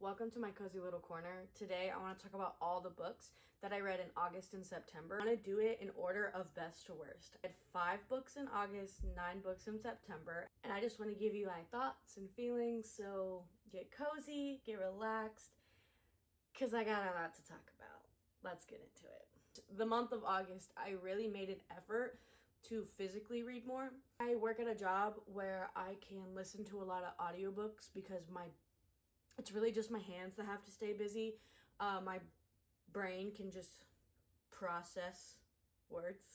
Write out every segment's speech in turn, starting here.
Welcome to my cozy little corner. Today I want to talk about all the books that I read in August and September. I want to do it in order of best to worst. I had 5 books in August, 9 books in September, and I just want to give you my thoughts and feelings, so get cozy, get relaxed, because I got a lot to talk about. Let's get into it. The month of August, I really made an effort to physically read more. I work at a job where I can listen to a lot of audiobooks because it's really just my hands that have to stay busy. My brain can just process words.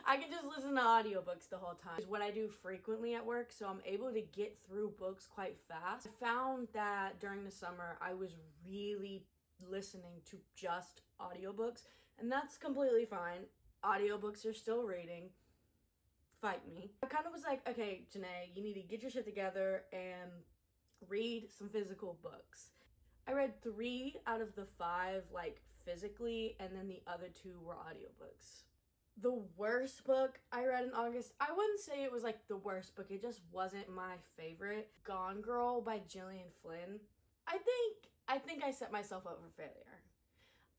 I can just listen to audiobooks the whole time. It's what I do frequently at work, so I'm able to get through books quite fast. I found that during the summer, I was really listening to just audiobooks, and that's completely fine. Audiobooks are still reading. Fight me. I kind of was like, okay, Janae, you need to get your shit together and read some physical books. I read 3 out of the 5 physically, and then the other 2 were audiobooks. The worst book I read in August, I wouldn't say it was the worst book, it just wasn't my favorite. Gone Girl by Gillian Flynn. I think I set myself up for failure.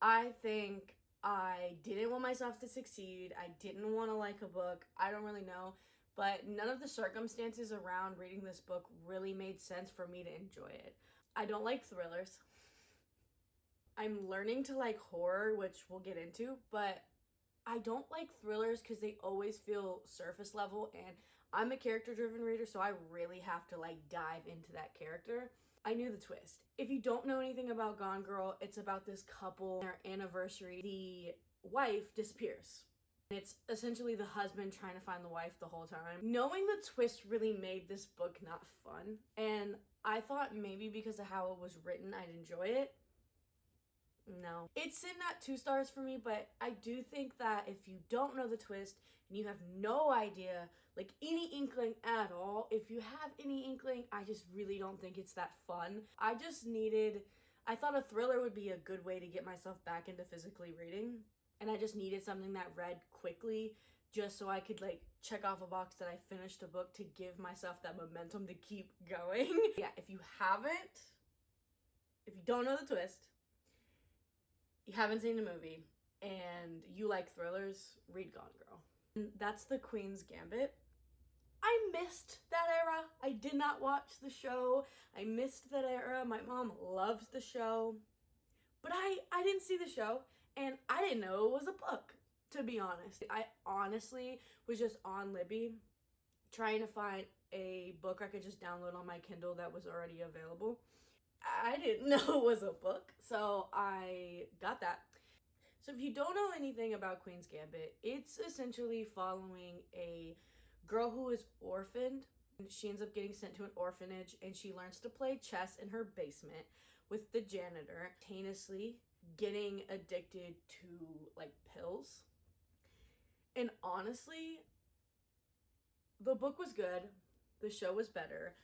I think I didn't want myself to succeed. I didn't want to like a book. I don't really know. But none of the circumstances around reading this book really made sense for me to enjoy it. I don't like thrillers. I'm learning to like horror, which we'll get into, but I don't like thrillers because they always feel surface level, and I'm a character-driven reader, so I really have to dive into that character. I knew the twist. If you don't know anything about Gone Girl, it's about this couple, their anniversary. The wife disappears. It's essentially the husband trying to find the wife the whole time. Knowing the twist really made this book not fun, and I thought maybe because of how it was written, I'd enjoy it. No. It's sitting at 2 stars for me, but I do think that if you don't know the twist and you have no idea, any inkling at all, if you have any inkling, I just really don't think it's that fun. I thought a thriller would be a good way to get myself back into physically reading, and I just needed something that read quickly just so I could check off a box that I finished a book to give myself that momentum to keep going. Yeah, if you don't know the twist, you haven't seen the movie, and you like thrillers, read Gone Girl. And that's The Queen's Gambit. I missed that era. I did not watch the show. I missed that era. My mom loves the show. But I didn't see the show, and I didn't know it was a book, to be honest. I honestly was just on Libby trying to find a book I could just download on my Kindle that was already available. I didn't know it was a book, so I got that. So if you don't know anything about Queen's Gambit, it's essentially following a girl who is orphaned. She ends up getting sent to an orphanage, and she learns to play chess in her basement with the janitor, heinously getting addicted to pills. And honestly, the book was good. The show was better.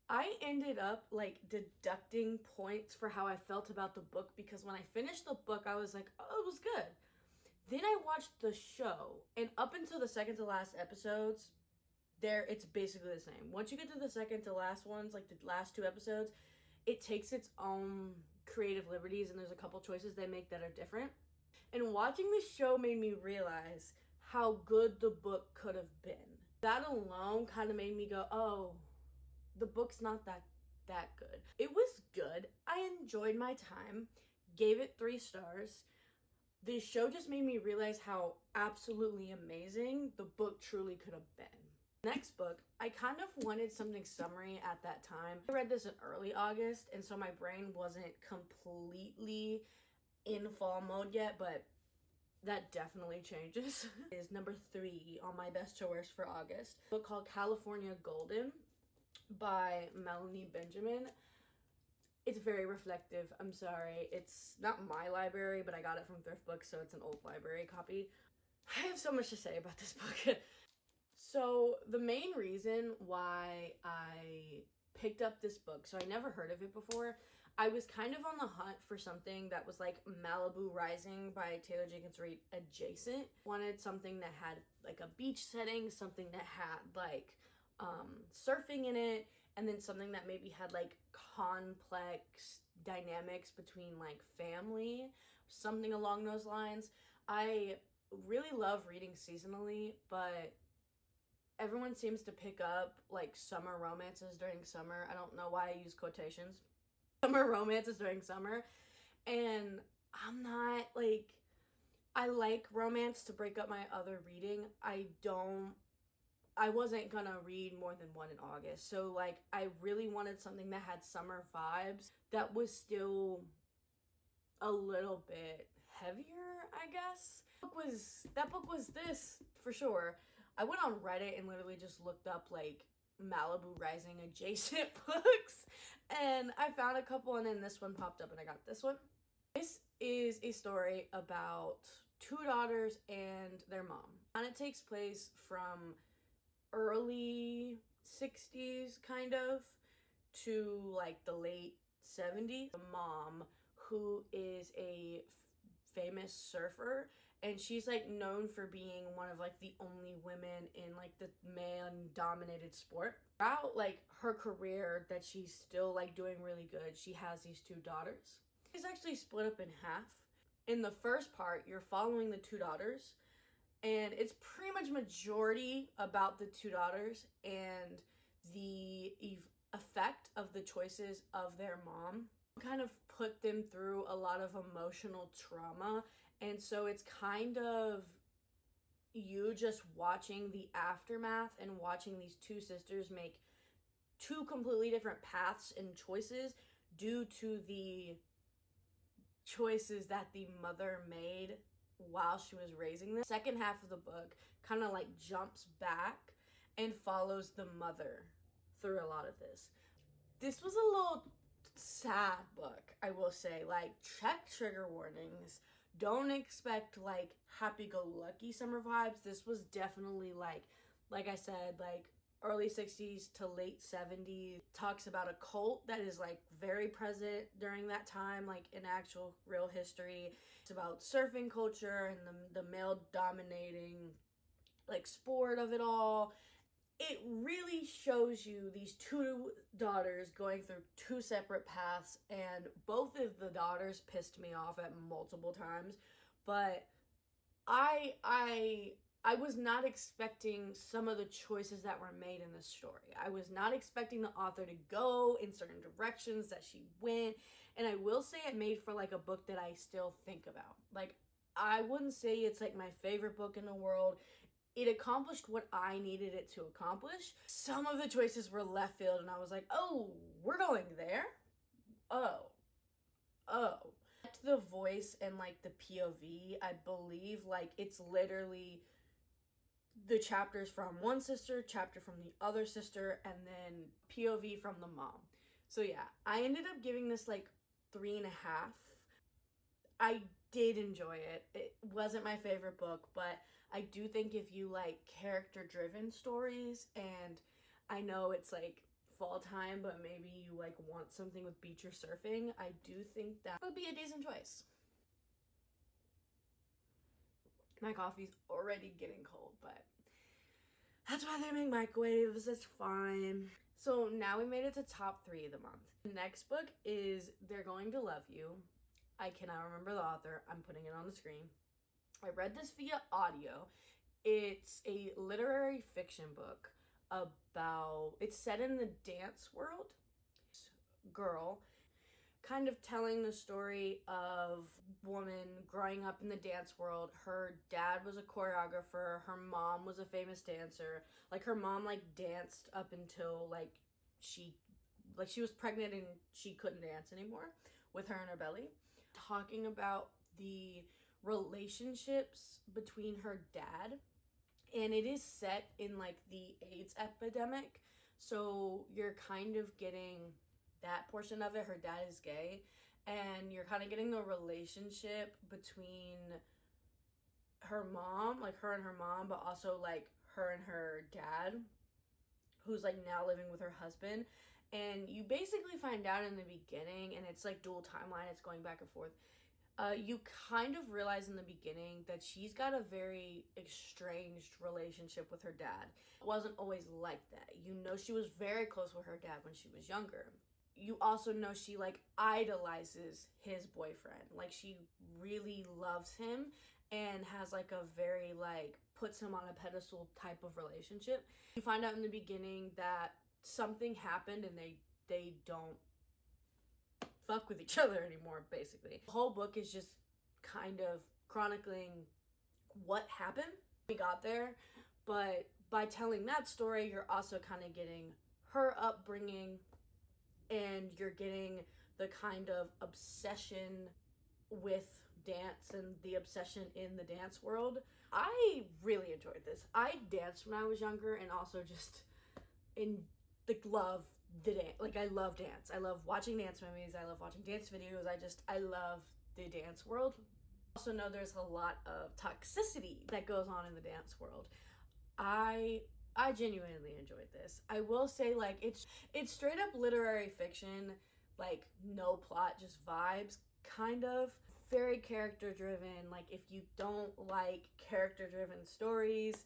I ended up deducting points for how I felt about the book because when I finished the book, I was like, oh, it was good. Then I watched the show, and up until the second to last episodes, it's basically the same. Once you get to the second to last ones, the last 2 episodes, it takes its own creative liberties, and there's a couple choices they make that are different. And watching the show made me realize how good the book could have been. That alone kind of made me go, oh, the book's not that good. It was good. I enjoyed my time. Gave it 3 stars. The show just made me realize how absolutely amazing the book truly could have been. Next book, I kind of wanted something summary at that time. I read this in early August, and so my brain wasn't completely in fall mode yet, but that definitely changes. Is number 3 on my best to worst for August. A book called California Golden by Melanie Benjamin. It's very reflective. I'm sorry. It's not my library, but I got it from Thrift Books, so it's an old library copy. I have so much to say about this book. So the main reason why I picked up this book, so I never heard of it before. I was kind of on the hunt for something that was Malibu Rising by Taylor Jenkins Reid adjacent. Wanted something that had a beach setting, something that had surfing in it, and then something that maybe had like complex dynamics between like family, something along those lines. I really love reading seasonally, but everyone seems to pick up like summer romances during summer. I don't know why I use quotations. Summer romances during summer. And I'm not like, I like romance to break up my other reading. I wasn't gonna read more than one in August. So like I really wanted something that had summer vibes that was still a little bit heavier, I guess. That book was this for sure. I went on Reddit and literally just looked up like Malibu Rising adjacent books, and I found a couple, and then this one popped up and I got this one. This is a story about two daughters and their mom. And it takes place from early 60s kind of to like the late 70s. The mom, who is a famous surfer, and she's like known for being one of like the only women in like the man dominated sport. Throughout like her career that she's still like doing really good, she has these two daughters. It's actually split up in half. In the first part, you're following the two daughters, and it's pretty much majority about the two daughters and the effect of the choices of their mom. Kind of put them through a lot of emotional trauma, and so it's kind of you just watching the aftermath and watching these two sisters make two completely different paths and choices due to the choices that the mother made while she was raising them. Second half of the book kind of like jumps back and follows the mother through a lot of this. This was a little sad book, I will say. Like, check trigger warnings. Don't expect like happy-go-lucky summer vibes. This was definitely like I said, like early 60s to late 70s. Talks about a cult that is like very present during that time, like in actual real history. It's about surfing culture and the male dominating like sport of it all. It really shows you these two daughters going through two separate paths, and both of the daughters pissed me off at multiple times, but I was not expecting some of the choices that were made in this story. I was not expecting the author to go in certain directions that she went, and I will say it made for like a book that I still think about. Like, I wouldn't say it's like my favorite book in the world. It accomplished what I needed it to accomplish. Some of the choices were left field, and I was like, oh, we're going there? Oh. The voice and like the POV, I believe, like it's literally the chapters from one sister, chapter from the other sister, and then POV from the mom. So yeah, I ended up giving this like 3.5. I did enjoy it. It wasn't my favorite book, but I do think if you like character driven stories, and I know it's like fall time, but maybe you like want something with beach or surfing, I do think that would be a decent choice. My coffee's already getting cold, but that's why they make microwaves. It's fine. So now we made it to top 3 of the month. The next book is They're Going to Love You. I cannot remember the author. I'm putting it on the screen. I read this via audio. It's a literary fiction book about, it's set in the dance world. Girl, kind of telling the story of woman growing up in the dance world. Her dad was a choreographer. Her mom was a famous dancer. Like, her mom like danced up until like she was pregnant and she couldn't dance anymore with her in her belly. Talking about the relationships between her dad, and it is set in like the AIDS epidemic, so you're kind of getting that portion of it. Her dad is gay, and you're kind of getting the relationship between her mom, like her and her mom, but also like her and her dad, who's like now living with her husband. And you basically find out in the beginning, and it's like dual timeline, it's going back and forth. You kind of realize in the beginning that she's got a very estranged relationship with her dad. It wasn't always like that. You know, she was very close with her dad when she was younger. You also know she like idolizes his boyfriend. Like she really loves him and has like a very like puts him on a pedestal type of relationship. You find out in the beginning that something happened and they don't fuck with each other anymore, basically. The whole book is just kind of chronicling what happened. We got there, but by telling that story, you're also kind of getting her upbringing, and you're getting the kind of obsession with dance and the obsession in the dance world. I really enjoyed this. I danced when I was younger, and also just in the love the dance. Like I love dance. I love watching dance movies. I love watching dance videos. I love the dance world. Also know there's a lot of toxicity that goes on in the dance world. I genuinely enjoyed this. I will say like it's straight up literary fiction, like no plot, just vibes, kind of. Very character driven. Like if you don't like character driven stories,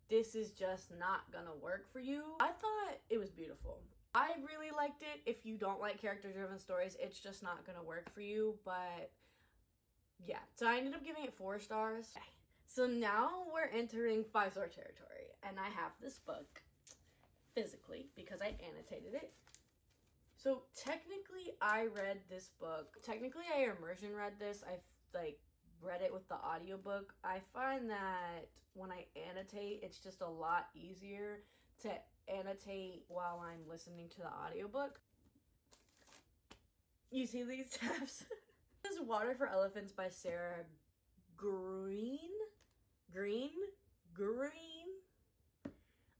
this is just not gonna work for you. I thought it was beautiful. I really liked it. If you don't like character driven stories, it's just not gonna work for you. But yeah, so I ended up giving it 4 stars. So now we're entering 5-star territory, and I have this book physically because I annotated it. So technically I read this book. Technically I immersion read this. I like read it with the audiobook. I find that when I annotate, it's just a lot easier to annotate while I'm listening to the audiobook. You see these tabs? This is Water for Elephants by Sarah Green.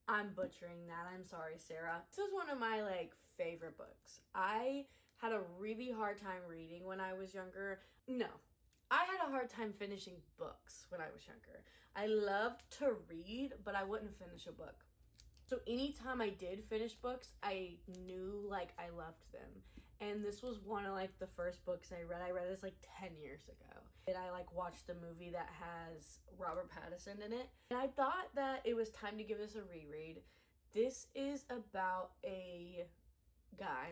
I'm butchering that. I'm sorry, Sarah. This is one of my like favorite books. I had a really hard time reading when I was younger. No, I had a hard time finishing books when I was younger. I loved to read, but I wouldn't finish a book. So anytime I did finish books, I knew like I loved them. And this was one of like the first books I read. I read this like 10 years ago. And I like watched the movie that has Robert Pattinson in it. And I thought that it was time to give this a reread. This is about a guy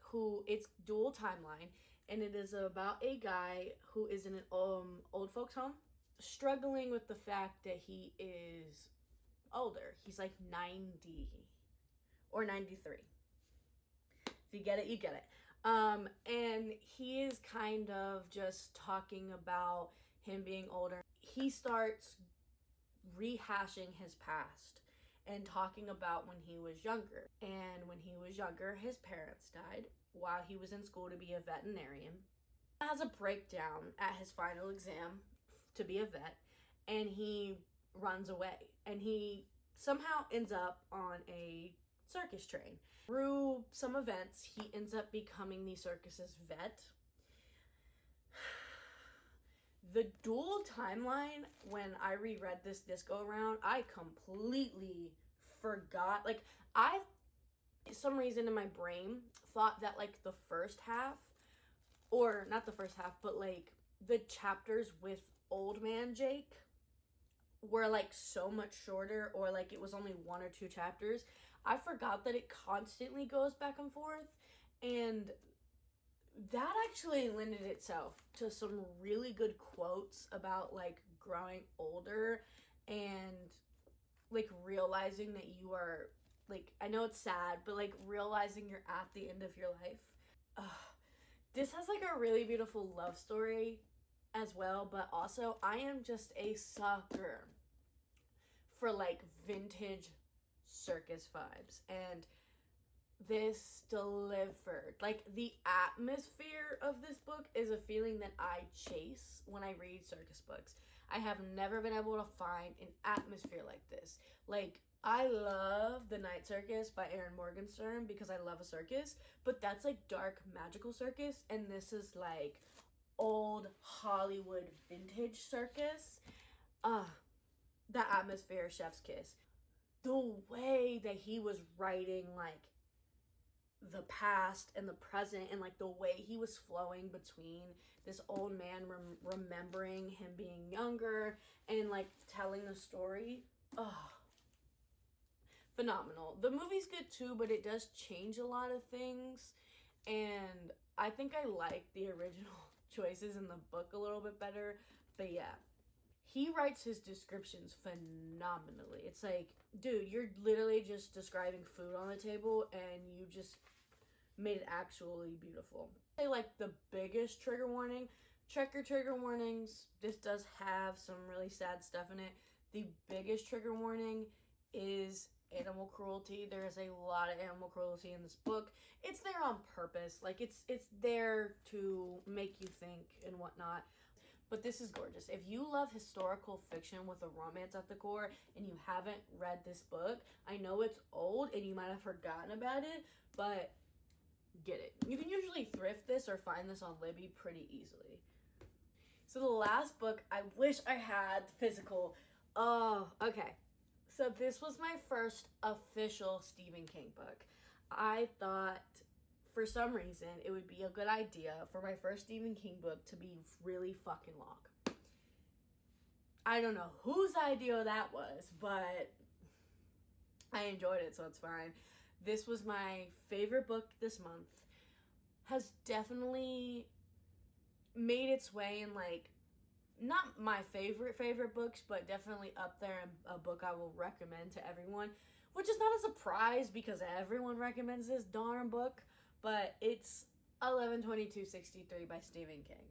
who, it's dual timeline, and it is about a guy who is in an old folks home, struggling with the fact that he is older. He's like 90 or 93. If you get it, you get it. And he is kind of just talking about him being older. He starts rehashing his past and talking about when he was younger. And when he was younger, his parents died while he was in school to be a veterinarian. He has a breakdown at his final exam to be a vet, and he runs away, and he somehow ends up on a circus train. Through some events, he ends up becoming the circus's vet. The dual timeline, when I reread this go around, I completely forgot. Like, I, for some reason in my brain, thought that like the first half, or not the first half, but like the chapters with Old Man Jake were like so much shorter, or like it was only 1 or 2 chapters. I forgot that it constantly goes back and forth, and that actually lended itself to some really good quotes about like growing older and like realizing that you are like, I know it's sad, but like realizing you're at the end of your life. This has like a really beautiful love story as well, but also I am just a sucker for like vintage circus vibes, and this delivered. Like, the atmosphere of this book is a feeling that I chase when I read circus books. I have never been able to find an atmosphere like this. Like, I love The Night Circus by Erin Morgenstern because I love a circus, but that's like dark magical circus, and this is like old Hollywood vintage circus. The atmosphere, chef's kiss. The way that he was writing like the past and the present, and like the way he was flowing between this old man remembering him being younger and like telling the story. Oh, phenomenal. The movie's good too, but it does change a lot of things, and I think I like the original choices in the book a little bit better. But yeah, he writes his descriptions phenomenally. It's like, dude, you're literally just describing food on the table and you just made it actually beautiful. I like the biggest trigger warning. Check your trigger warnings. This does have some really sad stuff in it. The biggest trigger warning is animal cruelty. There is a lot of animal cruelty in this book. It's there on purpose. Like it's there to make you think and whatnot. But this is gorgeous. If you love historical fiction with a romance at the core and you haven't read this book, I know it's old and you might have forgotten about it, but get it. You can usually thrift this or find this on Libby pretty easily. So the last book, I wish I had physical. Oh, okay. So this was my first official Stephen King book. I thought for some reason it would be a good idea for my first Stephen King book to be really fucking long. I don't know whose idea that was, but I enjoyed it, so it's fine. This was my favorite book this month. Has definitely made its way in, like, not my favorite books, but definitely up there and a book I will recommend to everyone, which is not a surprise because everyone recommends this darn book, but it's 11/22/63 by Stephen King.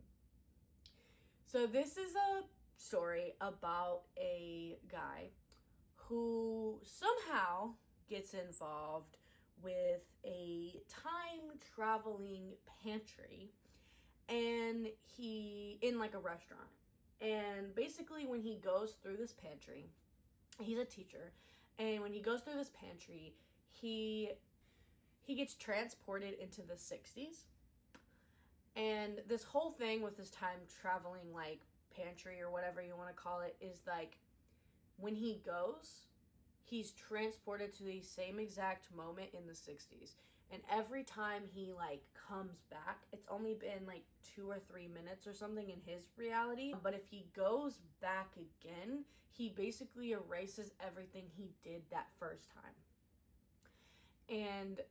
So this is a story about a guy who somehow gets involved with a time-traveling pantry, and he in like a restaurant. And basically when he goes through this pantry, he's a teacher, and when he goes through this pantry, he gets transported into the 60s. And this whole thing with this time traveling like pantry or whatever you want to call it is like when he goes, he's transported to the same exact moment in the 60s. And every time he like comes back, it's only been like 2 or 3 minutes or something in his reality. But if he goes back again, he basically erases everything he did that first time. And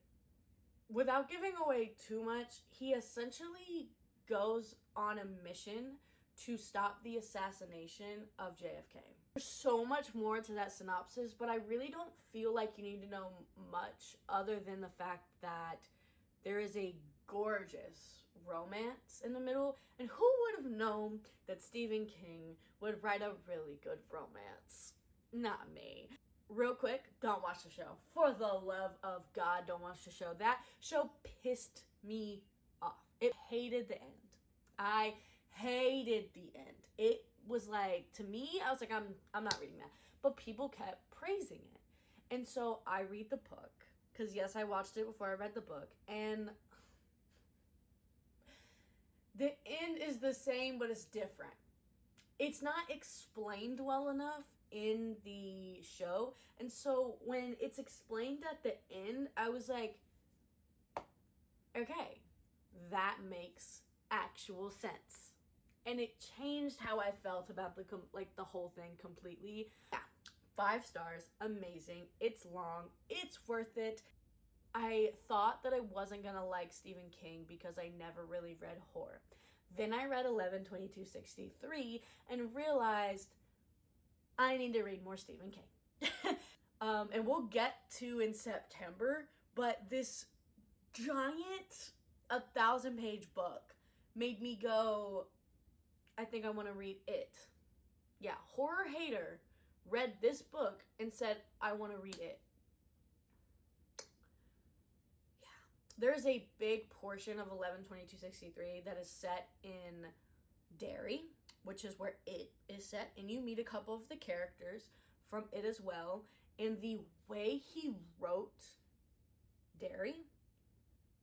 without giving away too much, he essentially goes on a mission to stop the assassination of JFK. There's so much more to that synopsis, but I really don't feel like you need to know much other than the fact that there is a gorgeous romance in the middle, and who would have known that Stephen King would write a really good romance? Not me. Real quick, don't watch the show. For the love of God, don't watch the show. That show pissed me off. It hated the end. I hated the end. It was like, to me, I was like, I'm not reading that. But people kept praising it. And so I read the book. Because yes, I watched it before I read the book. And the end is the same, but it's different. It's not explained well enough in the show, and so when it's explained at the end, I was like, okay, that makes actual sense, and it changed how I felt about the whole thing completely. Yeah, 5 stars, amazing. It's long, it's worth it. I thought that I wasn't gonna like Stephen King because I never really read horror. Then I read 11/22/63 and realized I need to read more Stephen King. And we'll get to in September, but this giant 1,000-page book made me go, I think I want to read it. Yeah, horror hater read this book and said, I want to read it. Yeah. There's a big portion of 11/22/63 that is set in Derry, which is where it is set, and you meet a couple of the characters from it as well. And the way he wrote Derry,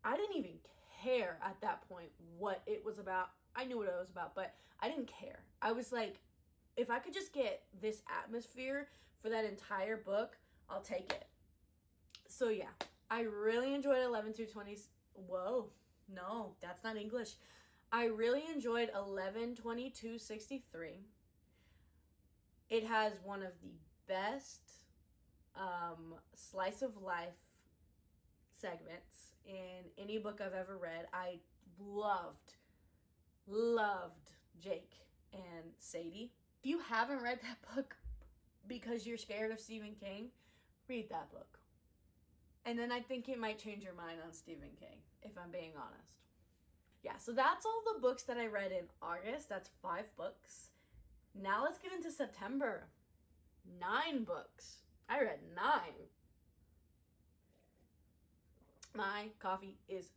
I didn't even care at that point what it was about. I knew what it was about, but I didn't care. I was like, if I could just get this atmosphere for that entire book, I'll take it. So yeah, I really enjoyed 11 through 20. Whoa, no, that's not English. I really enjoyed 11/22/63. It has one of the best slice of life segments in any book I've ever read. I loved Jake and Sadie. If you haven't read that book because you're scared of Stephen King, read that book. And then I think it might change your mind on Stephen King, if I'm being honest. Yeah, so that's all the books that I read in August. That's 5 books. Now let's get into September. 9 books. I read 9. My coffee is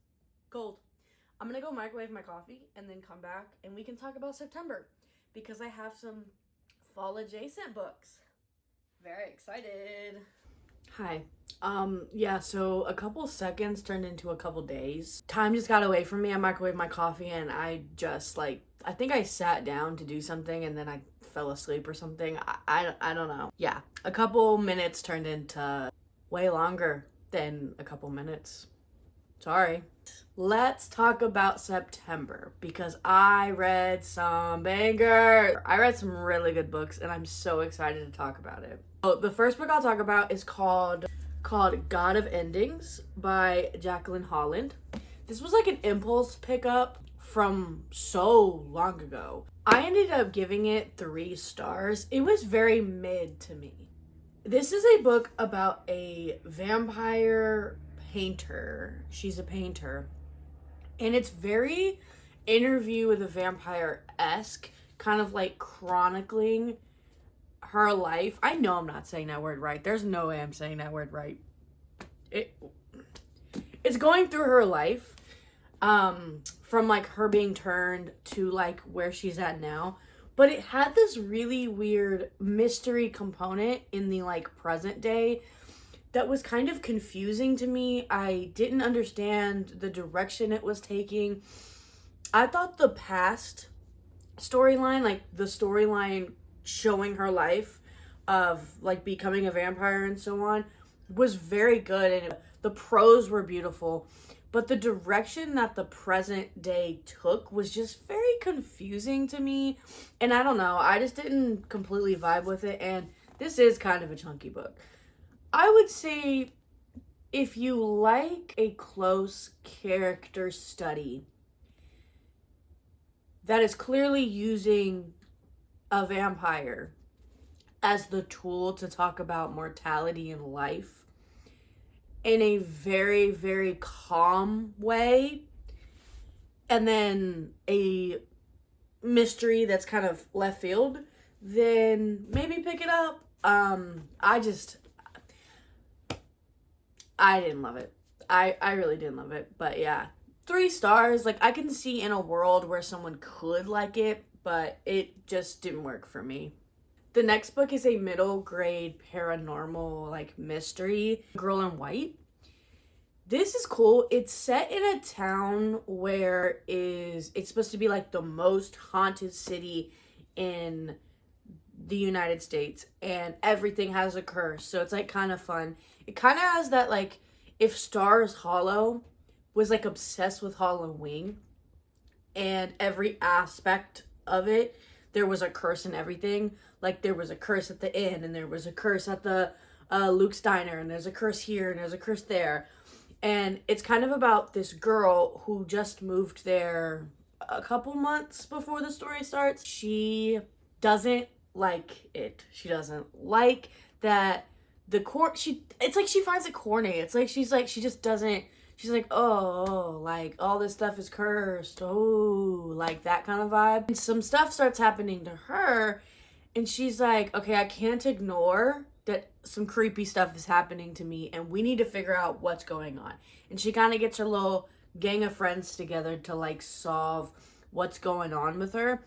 cold. I'm gonna go microwave my coffee and then come back and we can talk about September because I have some fall adjacent books. Very excited. Hi. Yeah, so a couple seconds turned into a couple days. Time just got away from me. I microwaved my coffee and I just I think I sat down to do something and then I fell asleep or something. I don't know. Yeah, a couple minutes turned into way longer than a couple minutes. Sorry. Let's talk about September because I read some bangers. I read some really good books and I'm so excited to talk about it. So the first book I'll talk about is called God of Endings by Jacqueline Holland. This was like an impulse pickup from so long ago. I ended up giving it 3 stars. It was very mid to me. This is a book about a vampire painter. She's a painter. And it's very Interview with a Vampire-esque, kind of like chronicling her life. I know I'm not saying that word right. There's no way I'm saying that word right. It's going through her life, from like her being turned to like where she's at now. But it had this really weird mystery component in the like present day that was kind of confusing to me. I didn't understand the direction it was taking. I thought the past storyline, like the storyline showing her life of like becoming a vampire and so on, was very good and the prose were beautiful. But the direction that the present day took was just very confusing to me. And I don't know, I just didn't completely vibe with it. And this is kind of a chunky book. I would say if you like a close character study that is clearly using a vampire as the tool to talk about mortality and life in a very, very calm way, and then a mystery that's kind of left field, then maybe pick it up. I didn't love it. I really didn't love it. But yeah, 3 stars. Like, I can see in a world where someone could like it, but it just didn't work for me. The next book is a middle grade paranormal like mystery, Girl in White. This is cool. It's set in a town where it's supposed to be like the most haunted city in the United States, and everything has a curse. So it's like kind of fun. It kind of has that like if Stars Hollow was like obsessed with Halloween and every aspect of it, there was a curse in everything. Like there was a curse at the inn and there was a curse at the Luke's Diner and there's a curse here and there's a curse there. And it's kind of about this girl who just moved there a couple months before the story starts. She doesn't like it. She doesn't like that it's like she finds it corny. It's like she just doesn't, she's like, oh, like all this stuff is cursed. Oh, like that kind of vibe. And some stuff starts happening to her and she's like, okay, I can't ignore that some creepy stuff is happening to me and we need to figure out what's going on. And she kind of gets her little gang of friends together to like solve what's going on with her.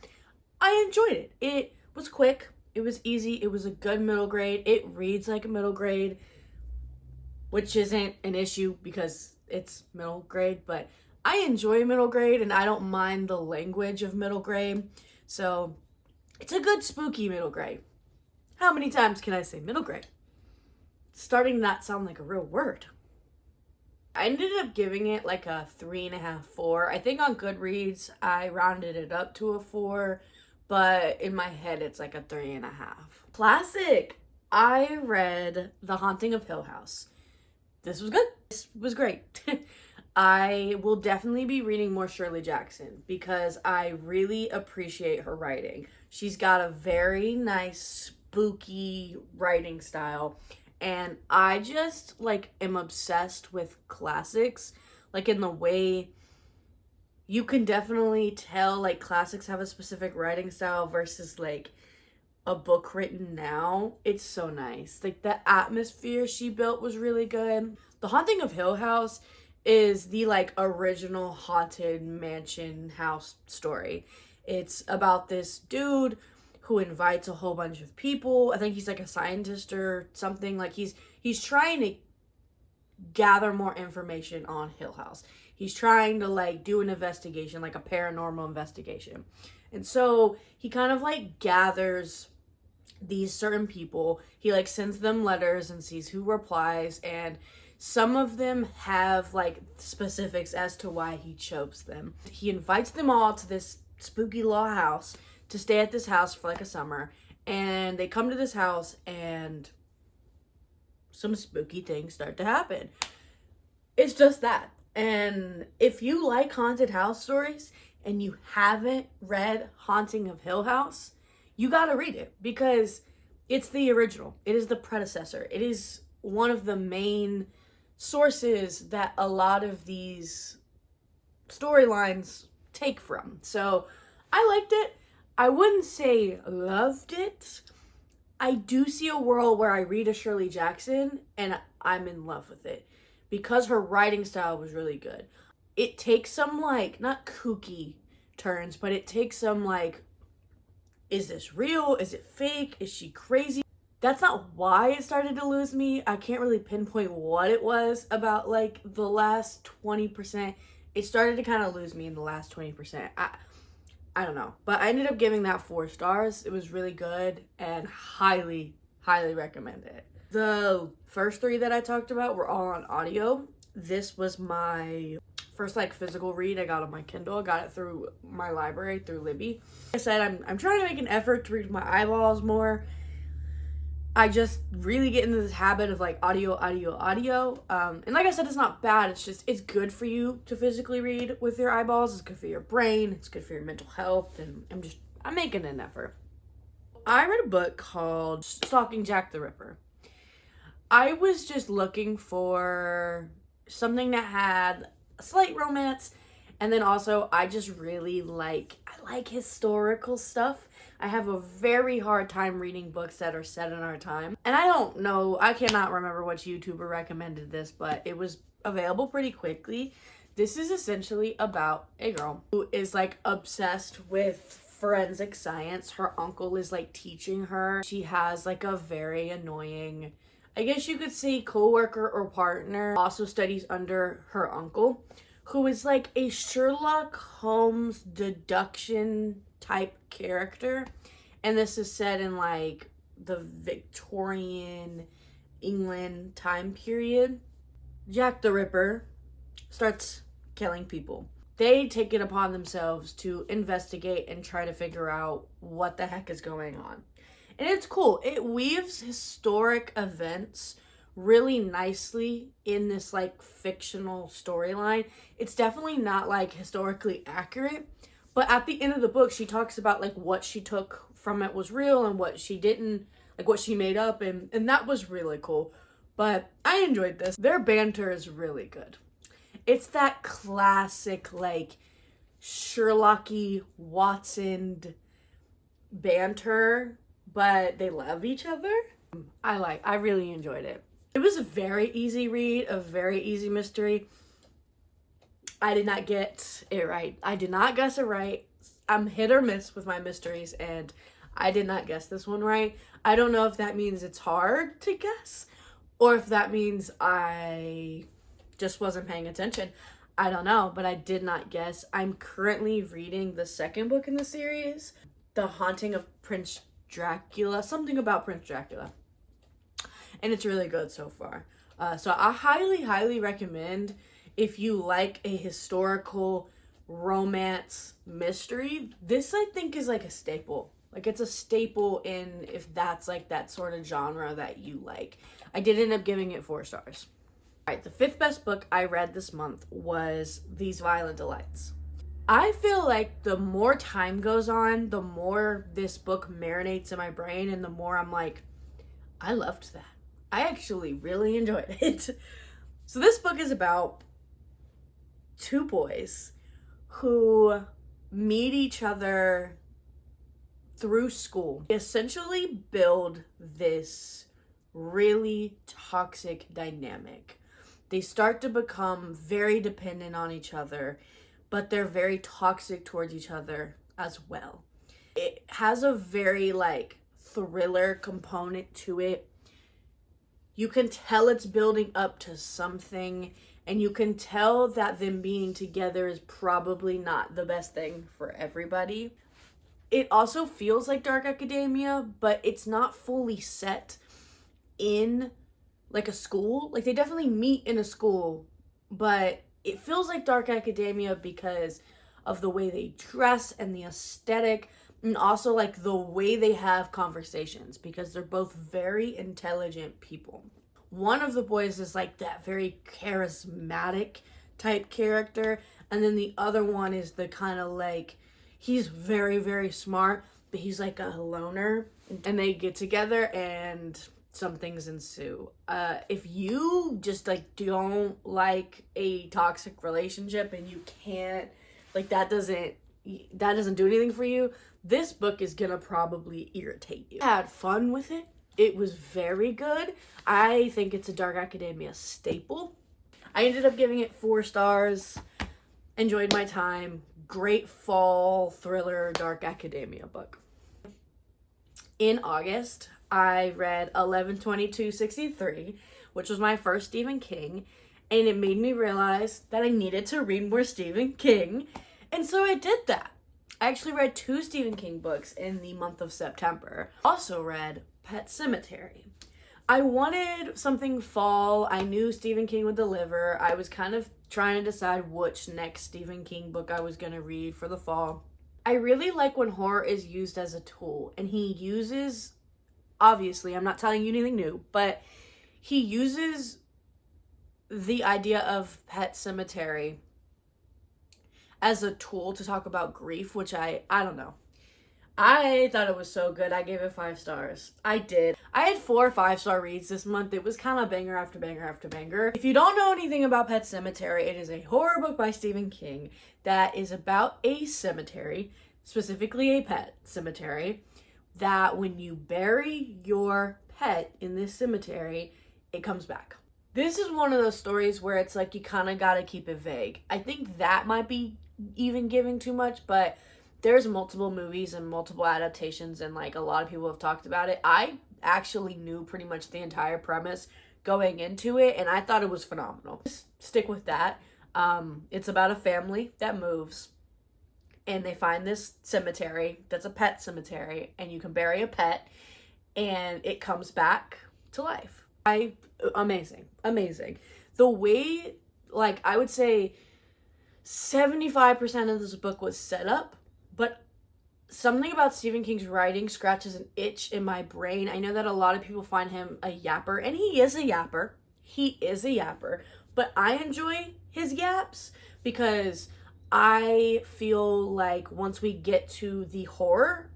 I enjoyed it. It was quick. It was easy. It was a good middle grade. It reads like a middle grade, which isn't an issue because it's middle grade, but I enjoy middle grade and I don't mind the language of middle grade. So it's a good spooky middle grade. How many times can I say middle grade? It's starting to not sound like a real word. I ended up giving it like a 3.5, 4. I think on Goodreads I rounded it up to a 4, but in my head it's like a 3.5. Classic. I read The Haunting of Hill House. This was good. This was great. I will definitely be reading more Shirley Jackson because I really appreciate her writing. She's got a very nice, spooky writing style. And I just like am obsessed with classics, like in the way you can definitely tell like classics have a specific writing style versus like a book written now. It's so nice. Like the atmosphere she built was really good. The Haunting of Hill House is the like original haunted mansion house story. It's about this dude who invites a whole bunch of people. I think he's like a scientist or something. Like he's trying to gather more information on Hill House. He's trying to like do an investigation, like a paranormal investigation. And so he kind of like gathers these certain people. He like sends them letters and sees who replies, and some of them have like specifics as to why he chose them. He invites them all to this spooky law house to stay at this house for like a summer, and they come to this house and some spooky things start to happen. It's just that. And if you like haunted house stories and you haven't read Haunting of Hill House, you gotta read it because it's the original. It is the predecessor. It is one of the main sources that a lot of these storylines take from. So I liked it. I wouldn't say loved it. I do see a world where I read a Shirley Jackson and I'm in love with it because her writing style was really good. It takes some like, not kooky turns, but it takes some like, is this real? Is it fake? Is she crazy? That's not why it started to lose me. I can't really pinpoint what it was about like the last 20%. It started to kind of lose me in the last 20%. I don't know. But I ended up giving that 4 stars. It was really good and highly, highly recommend it. The first 3 that I talked about were all on audio. This was my first like physical read I got on my Kindle. I got it through my library, through Libby. Like I said, I'm trying to make an effort to read with my eyeballs more. I just really get into this habit of like audio. And like I said, it's not bad. It's just, it's good for you to physically read with your eyeballs. It's good for your brain. It's good for your mental health. And I'm making an effort. I read a book called Stalking Jack the Ripper. I was just looking for something that had a slight romance. And then also I just really I like historical stuff. I have a very hard time reading books that are set in our time. And I don't know, I cannot remember which YouTuber recommended this, but it was available pretty quickly. This is essentially about a girl who is like obsessed with forensic science. Her uncle is like teaching her. She has like a very annoying, I guess you could say, coworker or partner, also studies under her uncle, who is like a Sherlock Holmes deduction type character. And this is set in like the Victorian England time period. Jack the Ripper starts killing people. They take it upon themselves to investigate and try to figure out what the heck is going on. And it's cool. It weaves historic events really nicely in this like fictional storyline. It's definitely not like historically accurate, but at the end of the book she talks about like what she took from it was real and what she didn't, like what she made up, and that was really cool. But I enjoyed this. Their banter is really good. It's that classic like Sherlocky Watson banter, but they love each other. I really enjoyed it. It was a very easy read, a very easy mystery. I did not get it right. I did not guess it right. I'm hit or miss with my mysteries, and I did not guess this one right. I don't know if that means it's hard to guess or if that means I just wasn't paying attention. I don't know, but I did not guess. I'm currently reading the second book in the series, The Haunting of Prince Dracula, something about Prince Dracula. And it's really good so far. So I highly recommend, if you like a historical romance mystery, this I think is like a staple. Like it's a staple in, if that's like that sort of genre that you like. I did end up giving it 4 stars. All right, the 5th best book I read this month was These Violent Delights. I feel like the more time goes on, the more this book marinates in my brain, and the more I'm like, I loved that. I actually really enjoyed it. So this book is about 2 boys who meet each other through school. They essentially build this really toxic dynamic. They start to become very dependent on each other, but they're very toxic towards each other as well. It has a very like thriller component to it. You can tell it's building up to something, and you can tell that them being together is probably not the best thing for everybody. It also feels like Dark Academia, but it's not fully set in like a school. Like they definitely meet in a school, but it feels like Dark Academia because of the way they dress and the aesthetic, and also like the way they have conversations, because they're both very intelligent people. One of the boys is like that very charismatic type character, and then the other one is the kind of like, he's very smart, but he's like a loner. And they get together and some things ensue. If you just like don't like a toxic relationship and you can't, like that doesn't do anything for you, this book is gonna probably irritate you. I had fun with it. It was very good. I think it's a Dark Academia staple. I ended up giving it 4 stars. Enjoyed my time. Great fall thriller Dark Academia book. In August, I read 11/22/63, which was my first Stephen King, and it made me realize that I needed to read more Stephen King, and so I did that. I actually read 2 Stephen King books in the month of September. Also read Pet Sematary. I wanted something fall. I knew Stephen King would deliver. I was kind of trying to decide which next Stephen King book I was going to read for the fall. I really like when horror is used as a tool, and he uses, obviously, I'm not telling you anything new, but he uses the idea of Pet Sematary as a tool to talk about grief, which I don't know. I thought it was so good. I gave it 5 stars. I did. I had 4 5-star reads this month. It was kind of banger after banger after banger. If you don't know anything about Pet Sematary, it is a horror book by Stephen King that is about a cemetery, specifically a pet cemetery, that when you bury your pet in this cemetery, it comes back. This is one of those stories where it's like you kind of got to keep it vague. I think that might be even giving too much, but there's multiple movies and multiple adaptations, and like a lot of people have talked about it. I actually knew pretty much the entire premise going into it, and I thought it was phenomenal. Just stick with that. It's about a family that moves, and they find this cemetery that's a pet cemetery, and you can bury a pet, and it comes back to life. Amazing. The way, like, I would say 75% of this book was set up, but something about Stephen King's writing scratches an itch in my brain. I know that a lot of people find him a yapper, and he is a yapper. But I enjoy his yaps because I feel like once we get to the horror,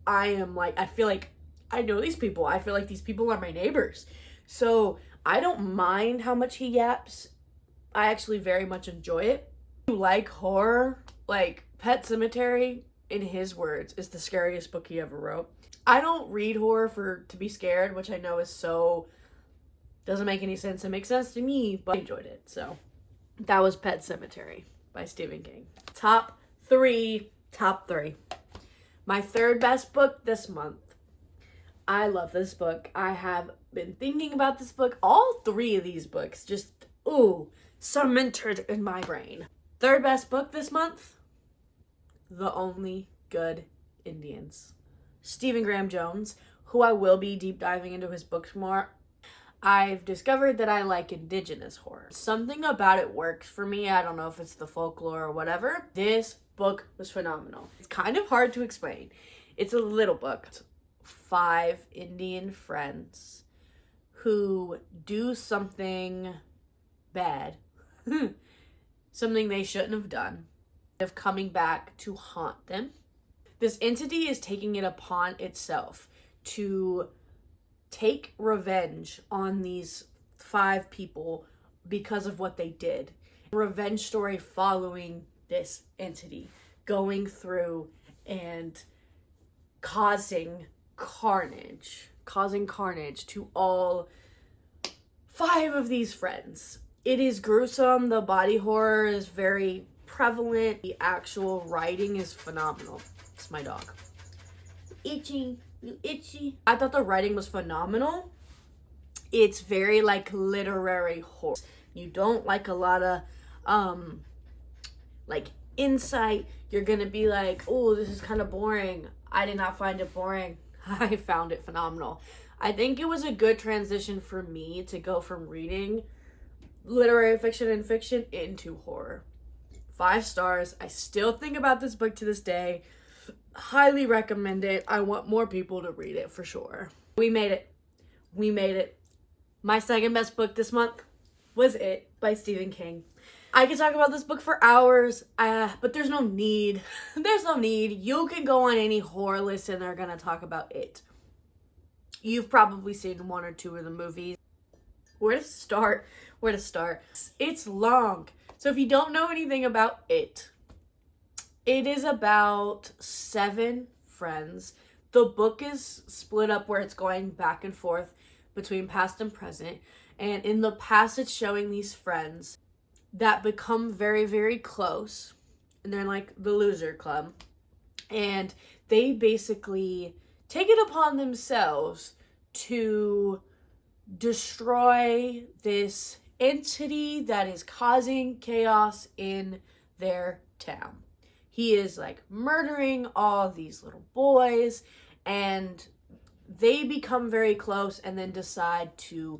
I feel like I know these people. I feel like these people are my neighbors. So I don't mind how much he yaps. I actually very much enjoy it. If you like horror, like Pet Sematary, in his words, is the scariest book he ever wrote. I don't read horror to be scared, which I know is so, doesn't make any sense. It makes sense to me, but I enjoyed it. So that was Pet Sematary by Stephen King. Top three. My 3rd best book this month. I love this book. I have been thinking about this book. All 3 of these books just, cemented in my brain. 3rd best book this month, The Only Good Indians. Stephen Graham Jones, who I will be deep diving into his books more. I've discovered that I like indigenous horror. Something about it works for me. I don't know if it's the folklore or whatever. This book was phenomenal. It's kind of hard to explain. It's a little book. 5 Indian friends who do something bad, something they shouldn't have done, of coming back to haunt them. This entity is taking it upon itself to take revenge on these 5 people because of what they did. Revenge story following this entity going through and causing carnage to all 5 of these friends. It is gruesome. The body horror is very prevalent. The actual writing is phenomenal. It's my dog. Itchy. You itchy. I thought the writing was phenomenal. It's very like literary horror. You don't like a lot of like insight. You're gonna be like, oh, this is kind of boring. I did not find it boring. I found it phenomenal. I think it was a good transition for me to go from reading literary fiction and fiction into horror. 5 stars. I still think about this book to this day. Highly recommend it. I want more people to read it for sure. We made it. My second best book this month was It by Stephen King. I could talk about this book for hours, but there's no need. There's no need. You can go on any horror list and they're gonna talk about It. You've probably seen 1 or 2 of the movies. Where to start? It's long. So if you don't know anything about It is about 7 friends. The book is split up where it's going back and forth between past and present. And in the past, it's showing these friends that become very, very close. And they're like the loser club. And they basically take it upon themselves to destroy this entity that is causing chaos in their town. He is like murdering all these little boys, and they become very close and then decide to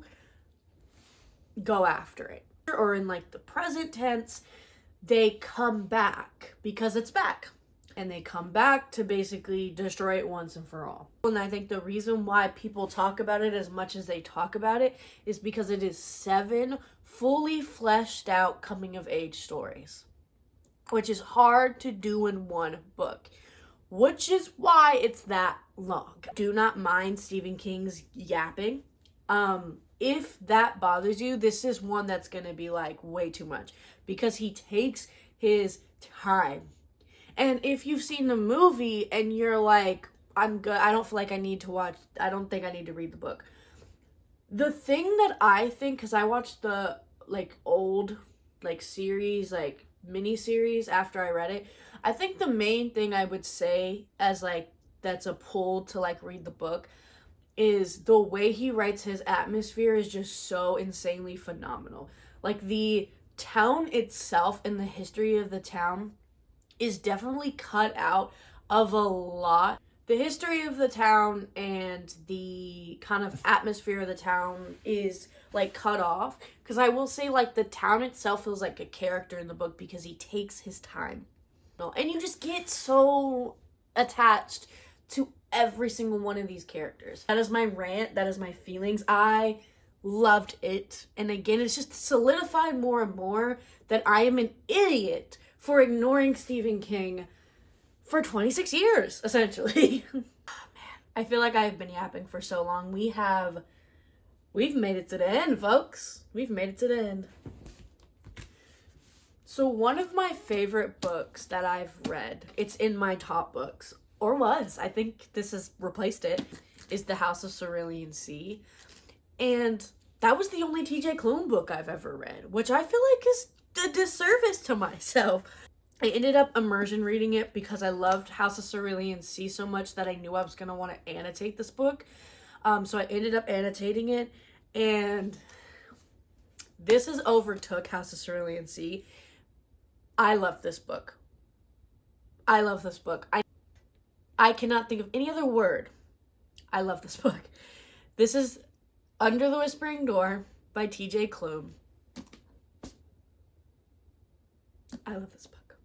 go after it. Or in like the present tense, they come back because it's back. And they come back to basically destroy it once and for all. And I think the reason why people talk about it as much as they talk about it is because it is 7 fully fleshed out coming of age stories, which is hard to do in one book, which is why it's that long. Do not mind Stephen King's yapping. If that bothers you, this is one that's going to be like way too much because he takes his time. And if you've seen the movie and you're like, I'm good, I don't feel like I need to watch, I don't think I need to read the book. The thing that I think, because I watched the like old like series, like mini-series after I read it, I think the main thing I would say as like that's a pull to like read the book is the way he writes his atmosphere is just so insanely phenomenal. Like the town itself and the history of the town is definitely cut out of a lot. The history of the town and the kind of atmosphere of the town is like cut off, because I will say like the town itself feels like a character in the book because he takes his time. And you just get so attached to every single one of these characters. That is my rant. That is my feelings. I loved it. And again, it's just solidified more and more that I am an idiot for ignoring Stephen King for 26 years, essentially. Oh, man. I feel like I've been yapping for so long. We've made it to the end, folks. We've made it to the end. So one of my favorite books that I've read, it's in my top books, or was, I think this has replaced it, is The House of Cerulean Sea. And that was the only TJ Klune book I've ever read, which I feel like is a disservice to myself. I ended up immersion reading it because I loved House of Cerulean Sea so much that I knew I was going to want to annotate this book. So I ended up annotating it, and this has overtook House of Cerulean Sea. I love this book. I cannot think of any other word. I love this book. This is Under the Whispering Door by TJ Klune. I love this book.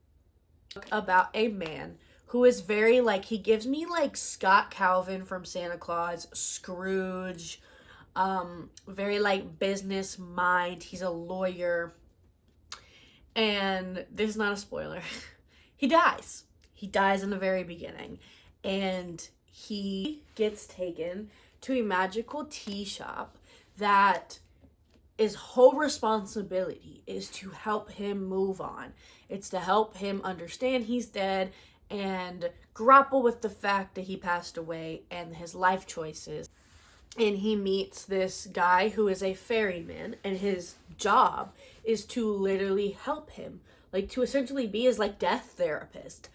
About a man who is very like, he gives me like Scott Calvin from Santa Claus, Scrooge, very like business mind. He's a lawyer. And this is not a spoiler. He dies. He dies in the very beginning. And he gets taken to a magical tea shop that his whole responsibility is to help him move on. It's to help him understand he's dead and grapple with the fact that he passed away and his life choices. And he meets this guy who is a ferryman, and his job is to literally help him, like to essentially be his like death therapist.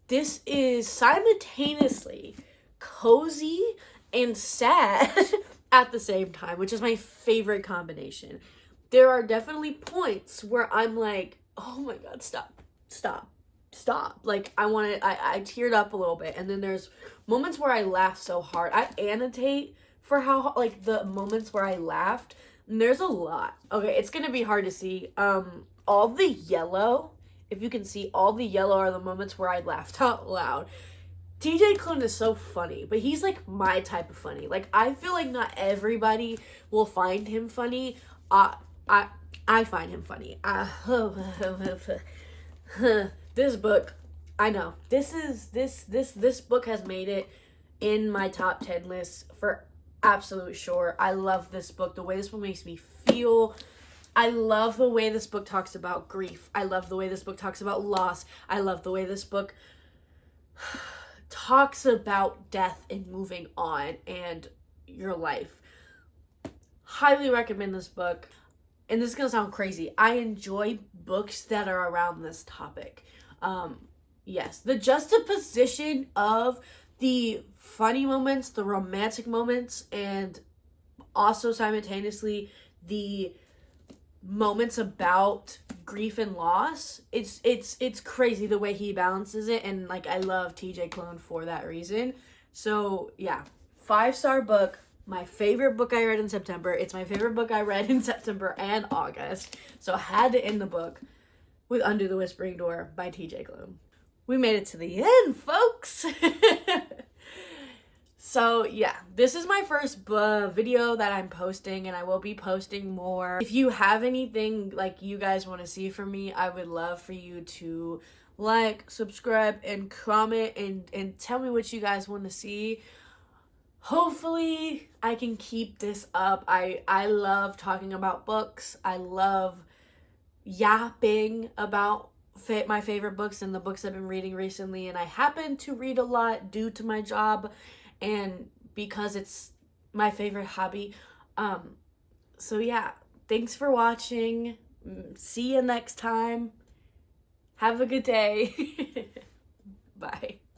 This is simultaneously cozy and sad at the same time, which is my favorite combination. There are definitely points where I'm like, oh my god, stop. Like I teared up a little bit. And then there's moments where I laugh so hard. I annotate for how, like, the moments where I laughed. And there's a lot. Okay, it's gonna be hard to see. All the yellow, if you can see, all the yellow are the moments where I laughed out loud. TJ Klune is so funny, but he's like my type of funny. Like, I feel like not everybody will find him funny. I find him funny. This book, I know. This book has made it in my top 10 list for absolute sure. I love this book. The way this book makes me feel. I love the way this book talks about grief. I love the way this book talks about loss. I love the way this book talks about death and moving on and your life. Highly recommend this book. And this is gonna sound crazy. I enjoy books that are around this topic. Yes, the juxtaposition of the funny moments, the romantic moments, and also simultaneously the moments about grief and loss. It's crazy the way he balances it, and like I love TJ Klune for that reason. So yeah, 5-star book. My favorite book I read in September. It's my favorite book I read in September and August. So I had to end the book with Under the Whispering Door by TJ Klune. We made it to the end, folks. So yeah, this is my first video that I'm posting, and I will be posting more. If you have anything like you guys want to see from me, I would love for you to like, subscribe, and comment and tell me what you guys want to see. Hopefully I can keep this up. I love talking about books. I love yapping about my favorite books and the books I've been reading recently, and I happen to read a lot due to my job and because it's my favorite hobby. So yeah, thanks for watching. See you next time. Have a good day.